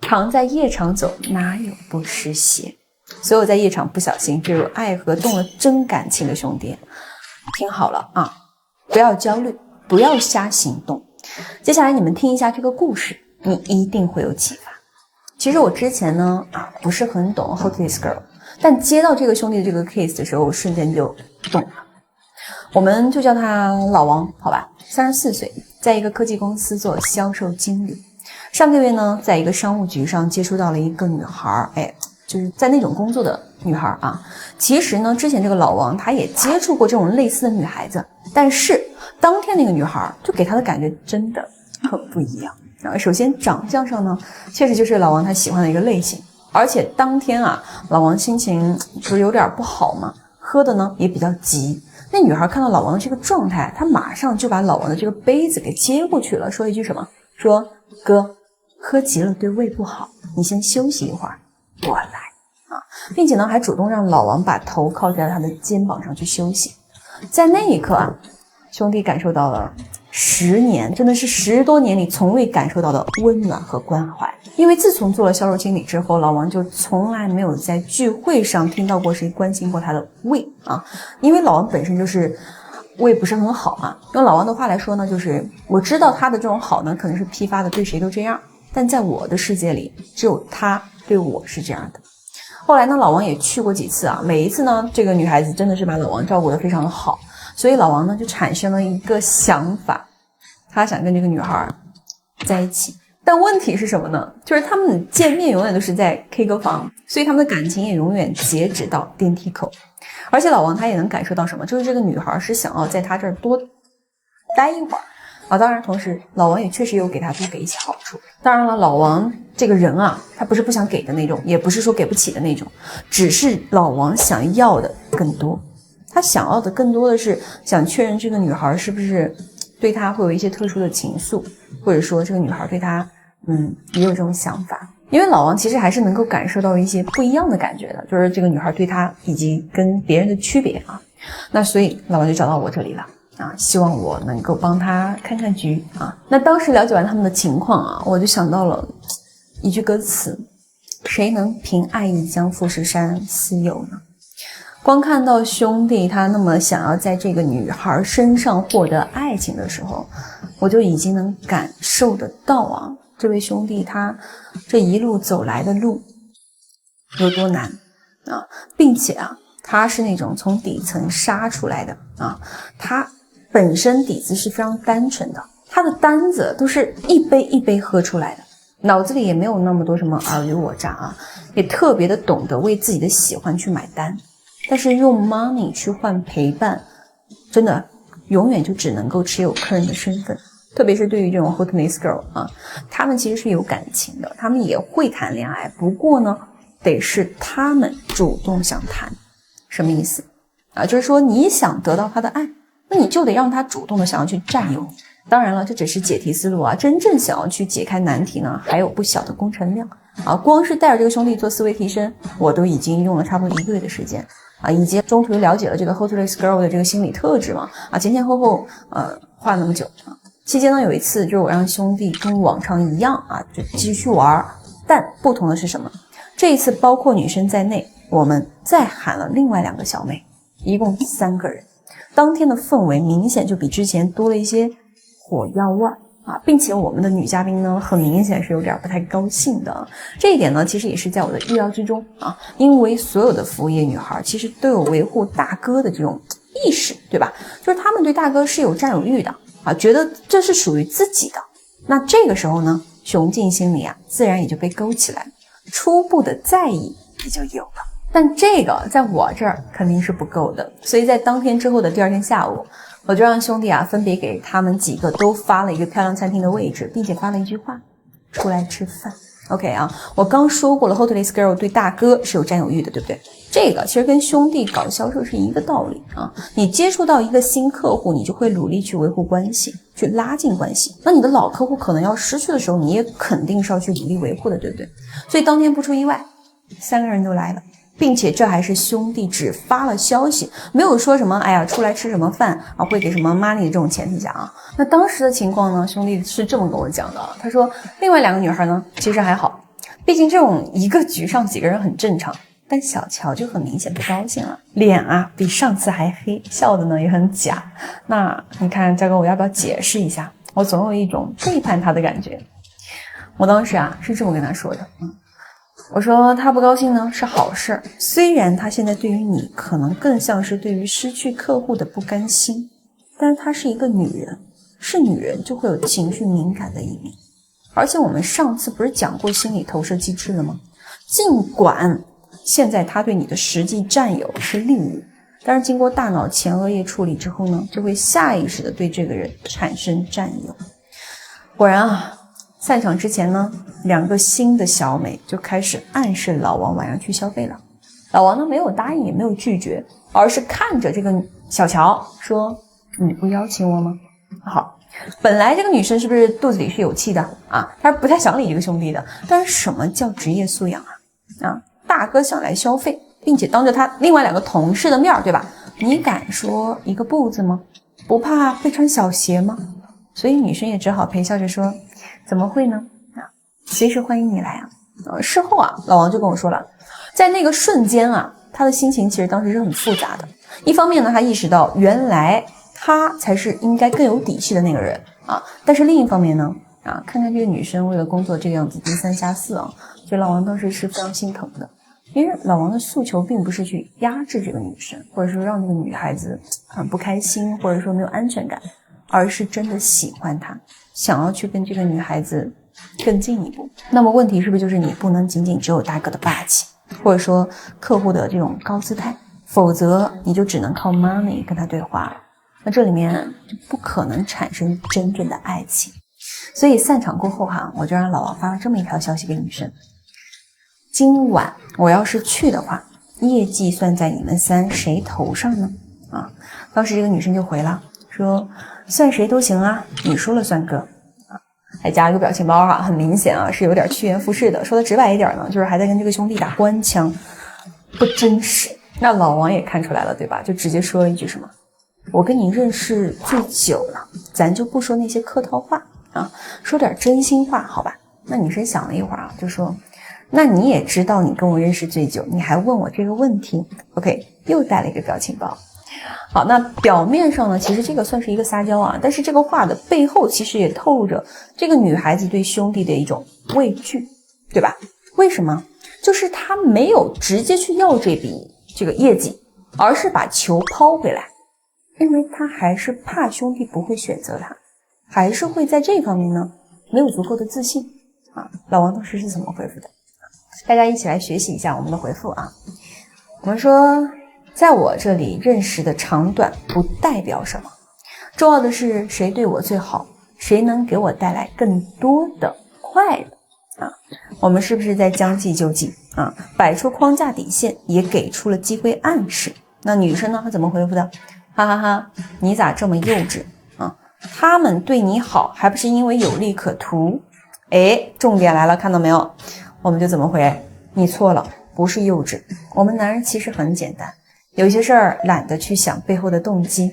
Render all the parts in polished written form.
常在夜场走，哪有不湿鞋？所有在夜场不小心坠入爱河动了真感情的兄弟，听好了啊，不要焦虑，不要瞎行动。接下来你们听一下这个故事，你一定会有启发。其实我之前呢不是很懂 Hot This Girl， 但接到这个兄弟的这个 case 的时候，我瞬间就懂了。我们就叫他老王，好吧，34岁，在一个科技公司做销售经理。上个月呢，在一个商务局上接触到了一个女孩，就是在那种工作的女孩啊。其实呢，之前这个老王他也接触过这种类似的女孩子，但是当天那个女孩就给他的感觉真的很不一样。首先长相上呢，确实就是老王他喜欢的一个类型，而且当天老王心情不是有点不好嘛，喝的呢也比较急。那女孩看到老王的这个状态，她马上就把老王的这个杯子给接过去了，说一句什么？说哥，喝急了对胃不好，你先休息一会儿，我来并且呢还主动让老王把头靠在他的肩膀上去休息。在那一刻兄弟感受到了10年，真的是10多年里从未感受到的温暖和关怀。因为自从做了销售经理之后，老王就从来没有在聚会上听到过谁关心过他的胃因为老王本身就是胃不是很好用老王的话来说呢，就是我知道他的这种好呢，可能是批发的，对谁都这样，但在我的世界里，只有他对我是这样的。后来呢，老王也去过几次每一次呢，这个女孩子真的是把老王照顾得非常的好，所以老王呢就产生了一个想法，他想跟这个女孩在一起。但问题是什么呢？就是他们见面永远都是在 K 歌房，所以他们的感情也永远截止到电梯口。而且老王他也能感受到什么，就是这个女孩是想要在他这儿多待一会儿当然同时老王也确实有给他多给一些好处。当然了，老王这个人他不是不想给的那种，也不是说给不起的那种，只是老王想要的更多。他想要的更多的是想确认这个女孩是不是对他会有一些特殊的情愫，或者说这个女孩对他也有这种想法。因为老王其实还是能够感受到一些不一样的感觉的，就是这个女孩对他以及跟别人的区别那所以老王就找到我这里了希望我能够帮他看看局那当时了解完他们的情况我就想到了一句歌词，谁能凭爱意将富士山私有呢？光看到兄弟他那么想要在这个女孩身上获得爱情的时候，我就已经能感受得到这位兄弟他这一路走来的路有多难并且他是那种从底层杀出来的他本身底子是非常单纯的，他的单子都是一杯一杯喝出来的，脑子里也没有那么多什么尔虞我诈也特别的懂得为自己的喜欢去买单。但是用 money 去换陪伴，真的永远就只能够持有客人的身份。特别是对于这种 Hot This Girl 他们其实是有感情的，他们也会谈恋爱，不过呢得是他们主动想谈。什么意思就是说你想得到他的爱，那你就得让他主动的想要去占有你。当然了，这只是解题思路真正想要去解开难题呢，还有不小的工程量光是带着这个兄弟做思维提升，我都已经用了差不多1个月的时间以及中途了解了这个 Hot This Girl 的这个心理特质嘛前前后后花了那么久期间呢，有一次就是我让兄弟跟往常一样就继续玩，但不同的是什么？这一次包括女生在内，我们再喊了另外2个小妹，一共3个人。当天的氛围明显就比之前多了一些火药味并且我们的女嘉宾呢，很明显是有点不太高兴的。这一点呢，其实也是在我的意料之中因为所有的服务业女孩其实都有维护大哥的这种意识，对吧？就是她们对大哥是有占有欲的觉得这是属于自己的。那这个时候呢，雄竞心理自然也就被勾起来了，初步的在意也就有了。但这个在我这儿肯定是不够的，所以在当天之后的第2天下午，我就让兄弟分别给他们几个都发了一个漂亮餐厅的位置，并且发了一句话：出来吃饭。OK 我刚说过了 Hot This Girl 对大哥是有占有欲的，对不对？这个其实跟兄弟搞销售是一个道理你接触到一个新客户，你就会努力去维护关系，去拉近关系。那你的老客户可能要失去的时候，你也肯定是要去努力维护的，对不对？所以当天不出意外，3个人都来了，并且这还是兄弟只发了消息，没有说什么出来吃什么饭会给什么 money 的这种前提下那当时的情况呢，兄弟是这么跟我讲的他说另外2个女孩呢其实还好，毕竟这种一个局上几个人很正常，但小乔就很明显不高兴了，脸啊比上次还黑，笑的呢也很假。那你看嘉哥，我要不要解释一下？我总有一种背叛他的感觉。我当时啊是这么跟他说的，我说他不高兴呢是好事，虽然他现在对于你可能更像是对于失去客户的不甘心，但是她是一个女人，是女人就会有情绪敏感的一面。而且我们上次不是讲过心理投射机制了吗？尽管现在他对你的实际占有是利益，但是经过大脑前额叶处理之后呢，就会下意识的对这个人产生占有。果然啊，散场之前呢，2个新的小美就开始暗示老王晚上去消费了。老王呢没有答应也没有拒绝，而是看着这个小乔说，你不邀请我吗？好，本来这个女生是不是肚子里是有气的啊？她是不太想理这个兄弟的。但是什么叫职业素养啊？大哥想来消费，并且当着他另外2个同事的面，对吧？你敢说一个不字吗？不怕被穿小鞋吗？所以女生也只好陪笑着说，怎么会呢？随时欢迎你来啊！事后啊，老王就跟我说了，在那个瞬间啊，他的心情其实当时是很复杂的。一方面呢，他意识到原来他才是应该更有底气的那个人啊，但是另一方面呢，看看这个女生为了工作这个样子低三下四啊，所以老王当时是非常心疼的。因为老王的诉求并不是去压制这个女生，或者说让这个女孩子很不开心，或者说没有安全感，而是真的喜欢她，想要去跟这个女孩子更进一步。那么问题是不是就是你不能仅仅只有大哥的霸气，或者说客户的这种高姿态，否则你就只能靠 money 跟他对话了。那这里面就不可能产生真正的爱情。所以散场过后我就让老王发了这么一条消息给女生，今晚我要是去的话，业绩算在你们3谁头上呢？当时这个女生就回了，说算谁都行啊，你说了算哥。还加了个表情包很明显是有点趋炎附势的。说的直白一点呢，就是还在跟这个兄弟打官腔，不真实。那老王也看出来了，对吧？就直接说了一句什么，我跟你认识最久了，咱就不说那些客套话说点真心话好吧？那女生想了一会儿就说，那你也知道你跟我认识最久，你还问我这个问题 OK， 又带了一个表情包。好，那表面上呢，其实这个算是一个撒娇但是这个话的背后其实也透露着这个女孩子对兄弟的一种畏惧，对吧？为什么？就是她没有直接去要这个业绩，而是把球抛回来，因为她还是怕兄弟不会选择她，还是会在这方面呢没有足够的自信老王当时是怎么回复的？大家一起来学习一下我们的回复我们说，在我这里认识的长短不代表什么，重要的是谁对我最好，谁能给我带来更多的快乐我们是不是在将计就计摆出框架底线，也给出了机会暗示。那女生呢，她怎么回复的？哈哈哈，你咋这么幼稚他们对你好还不是因为有利可图？重点来了，看到没有？我们就怎么回？你错了，不是幼稚。我们男人其实很简单，有些事儿懒得去想背后的动机，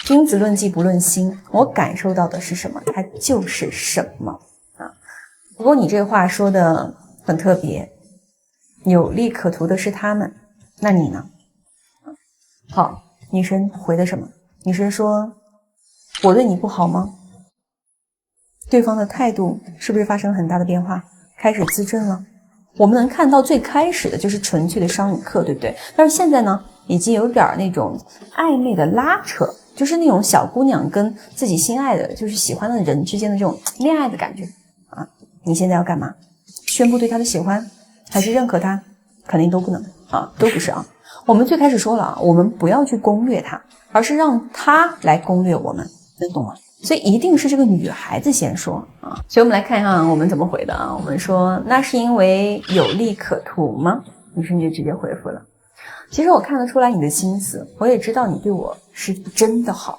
君子论迹不论心，我感受到的是什么，它就是什么不过你这话说的很特别，有利可图的是他们，那你呢？好，女生回的什么？女生说，我对你不好吗？对方的态度是不是发生很大的变化，开始自证了？我们能看到最开始的就是纯粹的商与客，对不对？但是现在呢，已经有点那种暧昧的拉扯，就是那种小姑娘跟自己心爱的就是喜欢的人之间的这种恋爱的感觉你现在要干嘛？宣布对他的喜欢，还是认可他？肯定都不能都不是我们最开始说了我们不要去攻略他，而是让他来攻略我们，能懂吗？所以一定是这个女孩子先说所以我们来看一下我们怎么回的我们说，那是因为有利可图吗？女生就直接回复了，其实我看得出来你的心思，我也知道你对我是真的好，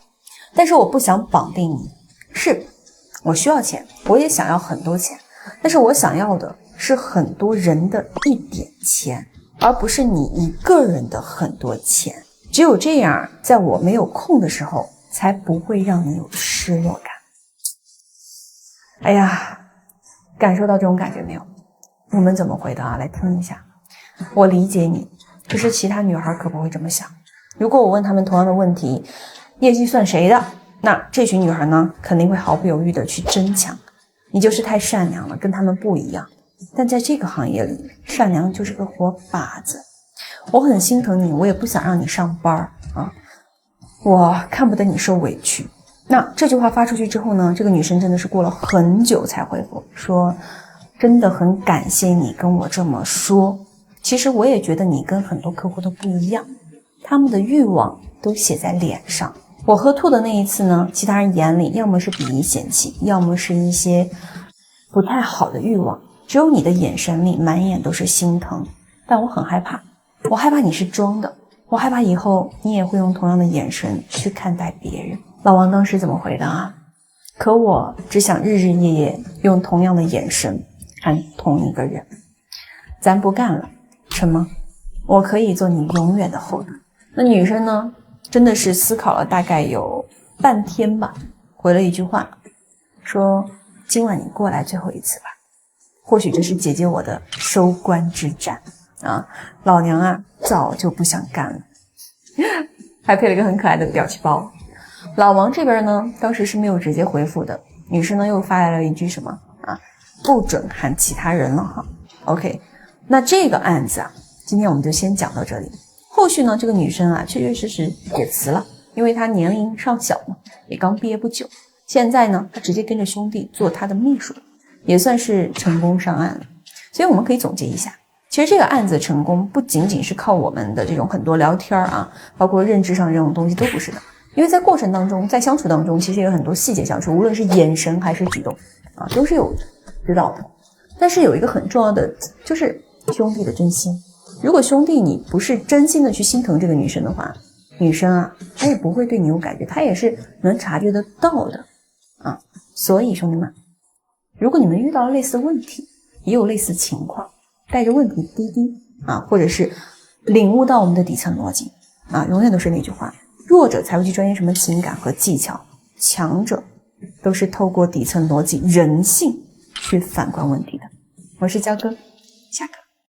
但是我不想绑定你，是我需要钱，我也想要很多钱，但是我想要的是很多人的一点钱，而不是你一个人的很多钱。只有这样，在我没有空的时候，才不会让你有失落感。哎呀，感受到这种感觉没有？我们怎么回的啊？来听一下。我理解你，可是其他女孩可不会这么想。如果我问她们同样的问题，业绩算谁的？那这群女孩呢，肯定会毫不犹豫的去争抢。你就是太善良了，跟她们不一样。但在这个行业里，善良就是个活靶子。我很心疼你，我也不想让你上班啊，我看不得你受委屈。那这句话发出去之后呢，这个女生真的是过了很久才回复，说真的很感谢你跟我这么说。其实我也觉得你跟很多客户都不一样，他们的欲望都写在脸上。我喝吐的那一次呢，其他人眼里要么是鄙夷嫌弃，要么是一些不太好的欲望，只有你的眼神里满眼都是心疼。但我很害怕，我害怕你是装的，我害怕以后你也会用同样的眼神去看待别人。老王当时怎么回的啊？可我只想日日夜夜用同样的眼神看同一个人。咱不干了，什么？我可以做你永远的后盾。那女生呢，真的是思考了大概有半天吧，回了一句话，说今晚你过来最后一次吧，或许这是姐姐我的收官之战啊！老娘啊，早就不想干了，还配了一个很可爱的表情包。老王这边呢，当时是没有直接回复的，女生呢又发来了一句什么啊？不准喊其他人了哈。OK， 那这个案子啊，今天我们就先讲到这里。后续呢，这个女生啊，确确实实也辞了，因为她年龄尚小嘛，也刚毕业不久。现在呢，她直接跟着兄弟做他的秘书，也算是成功上岸了。所以我们可以总结一下，其实这个案子成功不仅仅是靠我们的这种很多聊天啊，包括认知上这种东西都不是的。因为在过程当中，在相处当中，其实有很多细节相处，无论是眼神还是举动啊，都是有指导的。但是有一个很重要的，就是兄弟的真心。如果兄弟你不是真心的去心疼这个女生的话，女生啊，她也不会对你有感觉，她也是能察觉得到的啊。所以兄弟们，如果你们遇到了类似的问题，也有类似情况，带着问题滴滴啊，或者是领悟到我们的底层逻辑啊，永远都是那句话，弱者才会去钻研什么情感和技巧，强者都是透过底层逻辑人性去反观问题的。我是焦哥，下课。